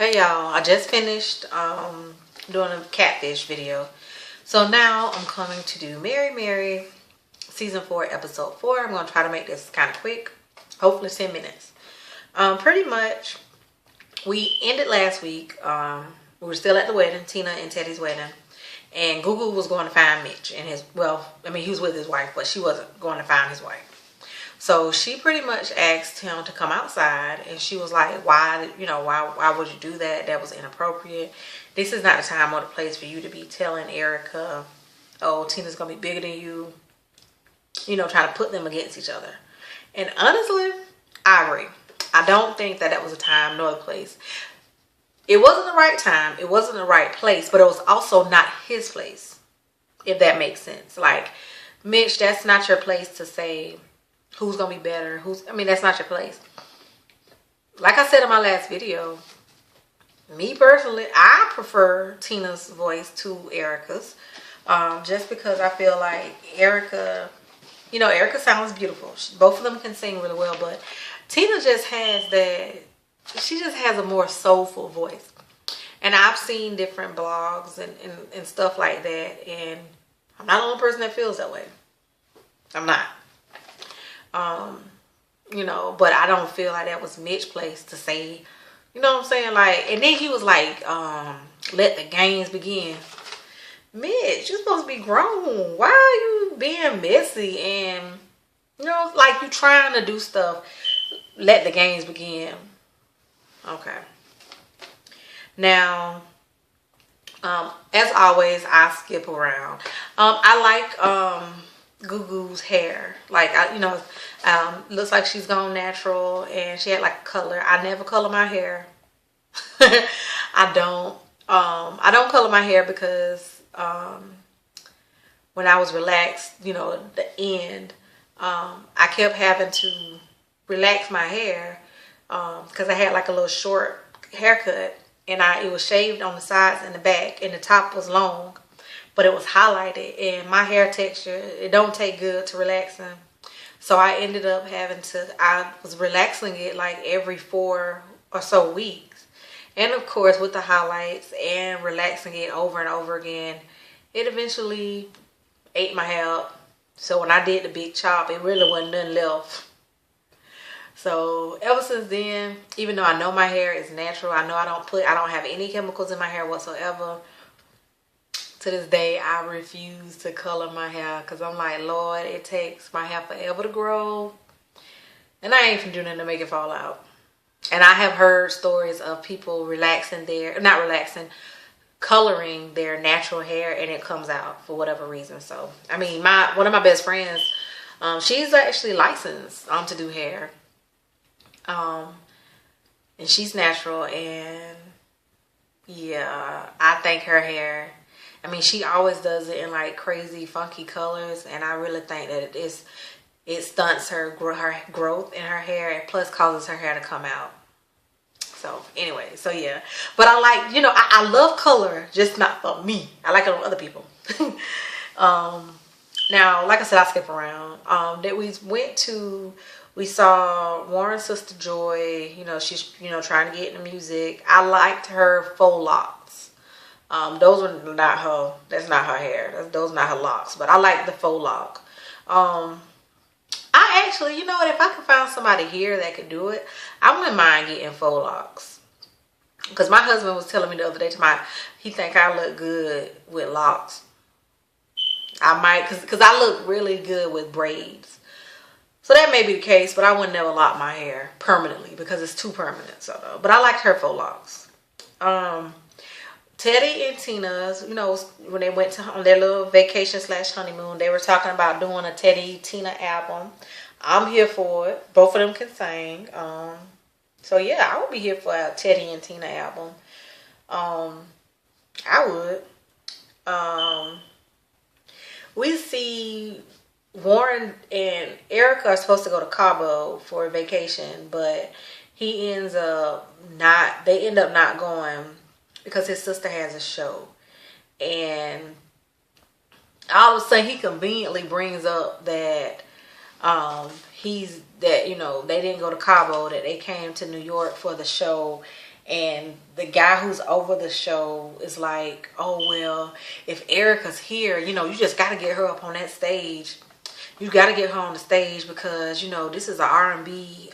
Hey y'all, I just finished doing a catfish video. So now I'm coming to do Mary Mary season 4 episode 4. I'm going to try to make this kind of quick, hopefully 10 minutes. Pretty much we ended last week. We were still at the wedding, Tina and Teddy's wedding, and Gugu was going to find Mitch and his, he was with his wife, but she wasn't going to find his wife. So she pretty much asked him to come outside, and she was like, why would you do that? That was inappropriate. This is not the time or the place for you to be telling Erica, oh, Tina's going to be bigger than you, trying to put them against each other. And honestly, I agree. I don't think that was a time nor the place. It wasn't the right time. It wasn't the right place, but it was also not his place, if that makes sense. Like, Mitch, that's not your place to say who's gonna be better. That's not your place. Like I said in my last video, me personally, I prefer Tina's voice to Erica's. Just because I feel like Erica sounds beautiful. Both of them can sing really well, but Tina just has she just has a more soulful voice. And I've seen different blogs and stuff like that, and I'm not the only person that feels that way. I'm not. But I don't feel like that was Mitch's place to say, you know what I'm saying? Like, and then he was like, let the games begin. Mitch, you're supposed to be grown. Why are you being messy and, like you trying to do stuff? Let the games begin. Okay. Now, as always, I skip around. I like, Gugu's hair, like looks like she's gone natural, and she had like a color. I never color my hair. I don't color my hair because when I was relaxed, the end, I kept having to relax my hair because I had like a little short haircut, and it was shaved on the sides and the back, and the top was long, but it was highlighted, and my hair texture, it don't take good to relaxing. So I ended up I was relaxing it like every 4 or so weeks. And of course, with the highlights and relaxing it over and over again, it eventually ate my hair up. So when I did the big chop, it really wasn't nothing left. So ever since then, even though I know my hair is natural, I know I don't have any chemicals in my hair whatsoever, to this day, I refuse to color my hair because I'm like, Lord, it takes my hair forever to grow. And I ain't finna do nothing to make it fall out. And I have heard stories of people coloring their natural hair, and it comes out for whatever reason. So, one of my best friends, she's actually licensed to do hair. And she's natural, and yeah, I think her hair, she always does it in like crazy funky colors, and I really think that it stunts her growth in her hair, and plus causes her hair to come out. So anyway, so yeah, but I like, I love color, just not for me. I like it on other people. Now, like I said, I skip around. That we saw Warren's sister Joy. She's trying to get into music. I liked her faux locks. Those are not her. That's not her hair. Those are not her locks. But I like the faux lock. I actually, if I could find somebody here that could do it, I wouldn't mind getting faux locks. Because my husband was telling me the other day, he think I look good with locks. I might, because I look really good with braids. So that may be the case, but I would never lock my hair permanently because it's too permanent. So, but I liked her faux locks. Teddy and Tina's, when they went on their little vacation / honeymoon, they were talking about doing a Teddy-Tina album. I'm here for it. Both of them can sing. So yeah, I would be here for a Teddy and Tina album. I would. We see Warren and Erica are supposed to go to Cabo for a vacation, but they end up not going because his sister has a show. And all of a sudden he conveniently brings up that they didn't go to Cabo, that they came to New York for the show, And the guy who's over the show is like, oh, well, if Erica's here, you know, you just got to get her up on that stage. You got to get her on the stage because, you know, this is an R&B.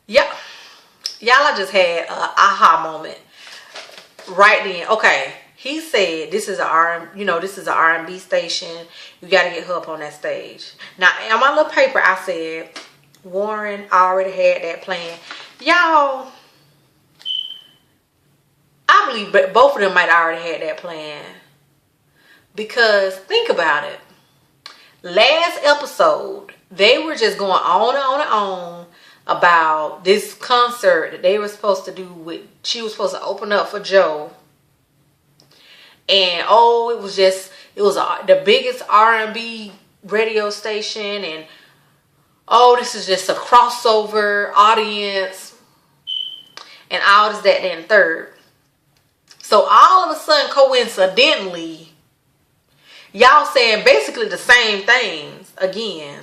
Yeah. Y'all, I just had an aha moment right then. Okay. He said this is this is an R&B station. You got to get her up on that stage. Now, on my little paper, I said, Warren already had that plan. Y'all, I believe both of them might already had that plan. Because think about it. Last episode, they were just going on and on and on about this concert that they were supposed to do with, she was supposed to open up for Joe. And it was the biggest R&B radio station, and this is just a crossover audience and all this, that, and third. So all of a sudden, coincidentally, y'all saying basically the same things again.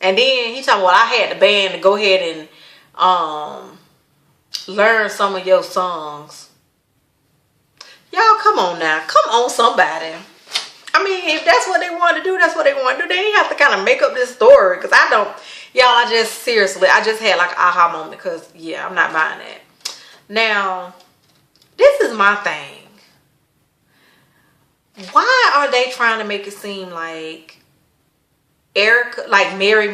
And then he talking, well, I had the band to go ahead and learn some of your songs. Y'all, come on now. Come on, somebody. I mean, if that's what they want to do, that's what they want to do. They ain't have to kind of make up this story. Because I don't, y'all, I just had like an aha moment. Because, yeah, I'm not buying that. Now, this is my thing. Why are they trying to make it seem like Erica, like Mary,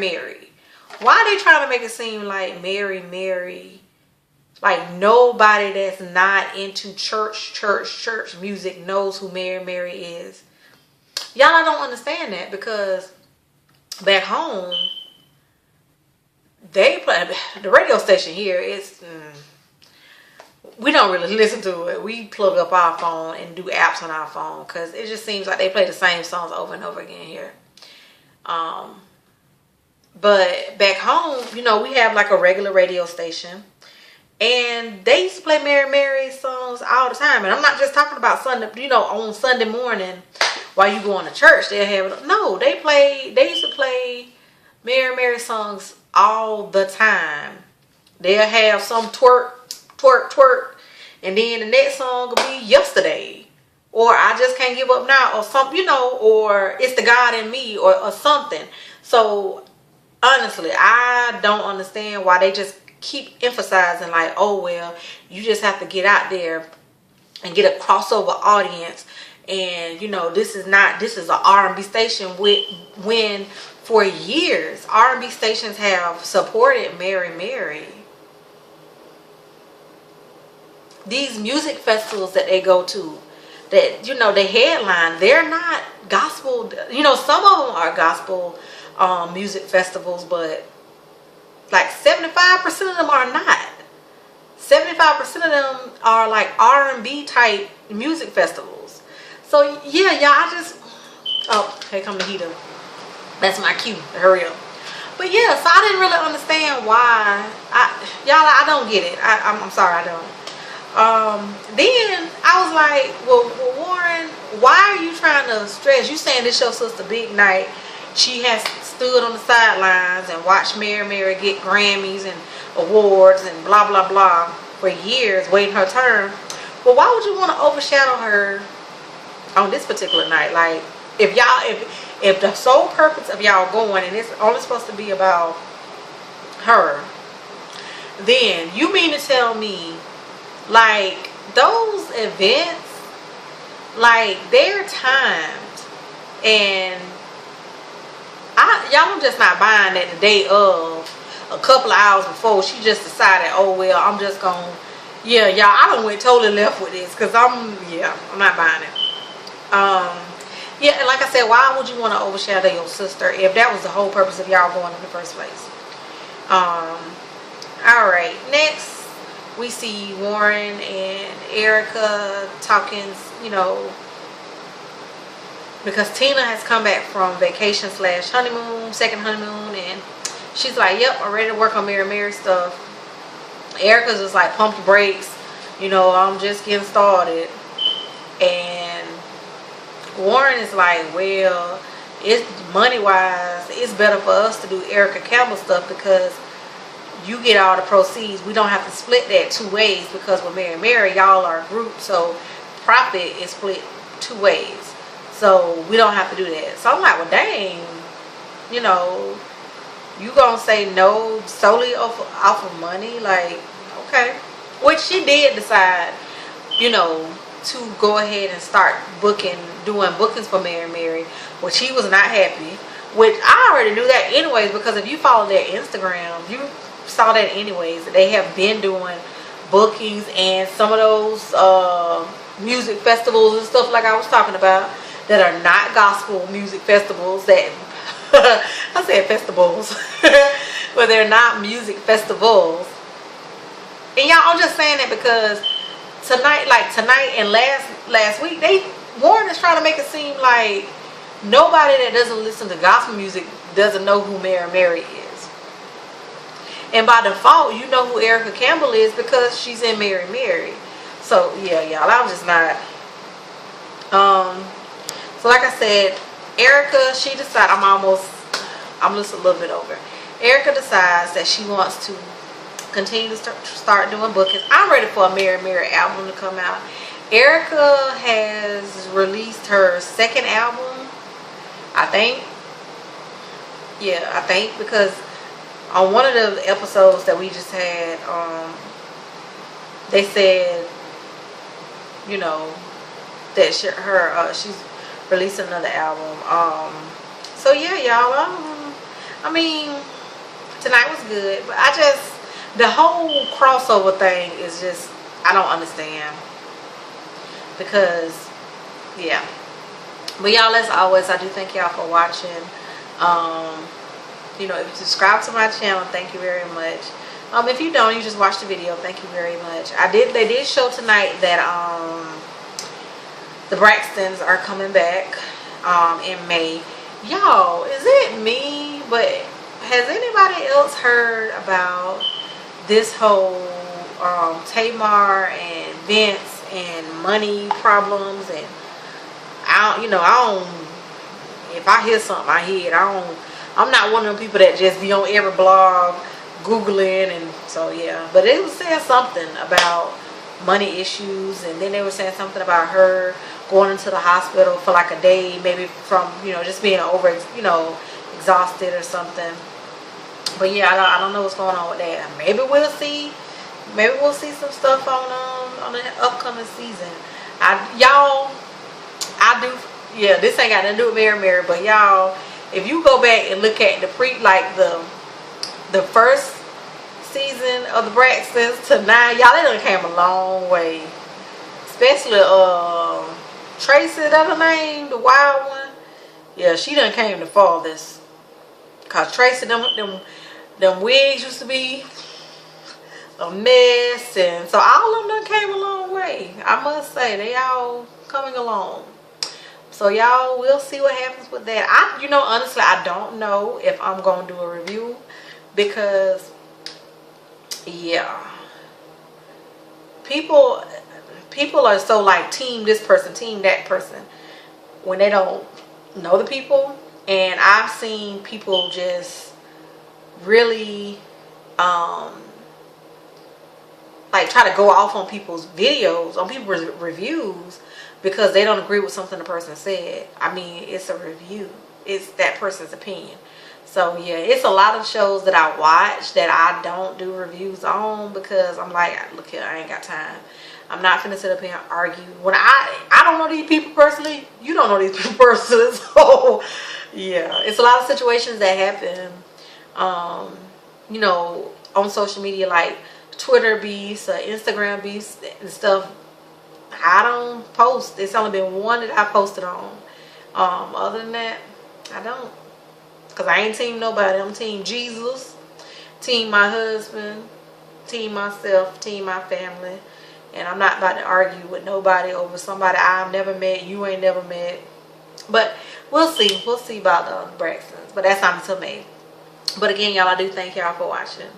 why are they trying to make it seem like Mary, like nobody that's not into church music knows who Mary is? Y'all, I don't understand that, because back home, they play, the radio station here is, we don't really listen to it. We plug up our phone and do apps on our phone, because it just seems like they play the same songs over and over again here. But back home, you know, we have like a regular radio station, and they used to play Mary songs all the time. And I'm not just talking about Sunday, you know, on Sunday morning while you going to church, they used to play Mary songs all the time. They'll have some twerk, and then the next song will be Yesterday, or I Just Can't Give Up Now, or something, you know, or It's the God in Me, or something. So honestly, I don't understand why they just keep emphasizing like, oh, well, you just have to get out there and get a crossover audience. And, you know, this is an R&B station when for years, R&B stations have supported Mary. These music festivals that they go to, that, you know, they headline, they're not gospel. You know, some of them are gospel music festivals, but like 75% of them are not. 75% of them are like R&B type music festivals. So yeah, y'all, here come the heater. That's my cue to hurry up. But yeah, so I didn't really understand why. I don't get it. I'm sorry, I don't. Then I was like, well, Warren, why are you trying to stress? You saying this your sister big night. She has stood on the sidelines and watched Mary get Grammys and awards and blah, blah, blah for years, waiting her turn. But why would you want to overshadow her on this particular night? Like, if the sole purpose of y'all going and it's only supposed to be about her, then you mean to tell me, like, those events, like, they're timed, and y'all, I'm just not buying that the day of, a couple of hours before, she just decided, oh, well, I'm just gonna, yeah, y'all, I done went totally left with this, because I'm not buying it. Yeah, and like I said, why would you want to overshadow your sister if that was the whole purpose of y'all going in the first place? Alright, next we see Warren and Erica talking, you know, because Tina has come back from vacation / honeymoon, second honeymoon, and she's like, yep, I'm ready to work on Mary stuff. Erica's just like, pump the brakes, you know, I'm just getting started. And Warren is like, well, it's money wise, it's better for us to do Erica Campbell stuff because you get all the proceeds. We don't have to split that 2 ways because with Mary, y'all are a group, so profit is split 2 ways. So we don't have to do that. So I'm like, well, dang, you know, you gonna say no solely off of money? Like, okay. Which she did decide, you know, to go ahead and start doing bookings for Mary, which he was not happy. Which I already knew that anyways, because if you follow their Instagram, you saw that anyways. They have been doing bookings and some of those music festivals and stuff like I was talking about that are not gospel music festivals that I said festivals but they're not music festivals. And y'all, I'm just saying that because tonight and last week, Warren is trying to make it seem like nobody that doesn't listen to gospel music doesn't know who Mary is. And by default, you know who Erica Campbell is because she's in Mary. So yeah, y'all, I was just not. So like I said, Erica, she decided, I'm just a little bit over. Erica decides that she wants to continue to start doing bookings. I'm ready for a Mary album to come out. Erica has released her 2nd album, I think. Yeah, I think, because on one of the episodes that we just had, they said, you know, that she's releasing another album. So yeah, y'all. I mean, tonight was good, but the whole crossover thing is just, I don't understand. Because, yeah. But y'all, as always, I do thank y'all for watching. You know, if you subscribe to my channel, thank you very much. If you don't, you just watch the video, thank you very much. They did show tonight that the Braxtons are coming back in May. Y'all, is it me, but has anybody else heard about this whole Tamar and Vince and money problems? And if I hear something, I hear it. I'm not one of them people that just be on every blog Googling, and so yeah. But it was saying something about money issues, and then they were saying something about her going into the hospital for like a day, maybe from, just being exhausted or something. But yeah, I don't know what's going on with that. Maybe we'll see some stuff on the upcoming season. This ain't got nothing to do with Mary, but y'all, if you go back and look at the first season of the Braxtons to now, y'all, they done came a long way. Especially Tracy, that her name, the wild one. Yeah, she done came the farthest. Cause Tracy, them wigs used to be a mess, and so all of them done came a long way. I must say, they all coming along. So y'all, we'll see what happens with that. Honestly, I don't know if I'm gonna do a review because, yeah, people are so like team this person, team that person, when they don't know the people. And I've seen people just really like try to go off on people's videos, on people's reviews, because they don't agree with something the person said. I mean, it's a review. It's that person's opinion. So yeah, it's a lot of shows that I watch that I don't do reviews on because I'm like, look here, I ain't got time. I'm not finna sit up here and argue. When I don't know these people personally, you don't know these people personally. So yeah, it's a lot of situations that happen, on social media, like Twitter beefs, Instagram beefs and stuff. I don't post. It's only been one that I posted on. Other than that, I don't. Because I ain't team nobody. I'm team Jesus, team my husband, team myself, team my family. And I'm not about to argue with nobody over somebody I've never met, you ain't never met. But we'll see. We'll see about the Braxtons. But that's not until May. But again, y'all, I do thank y'all for watching.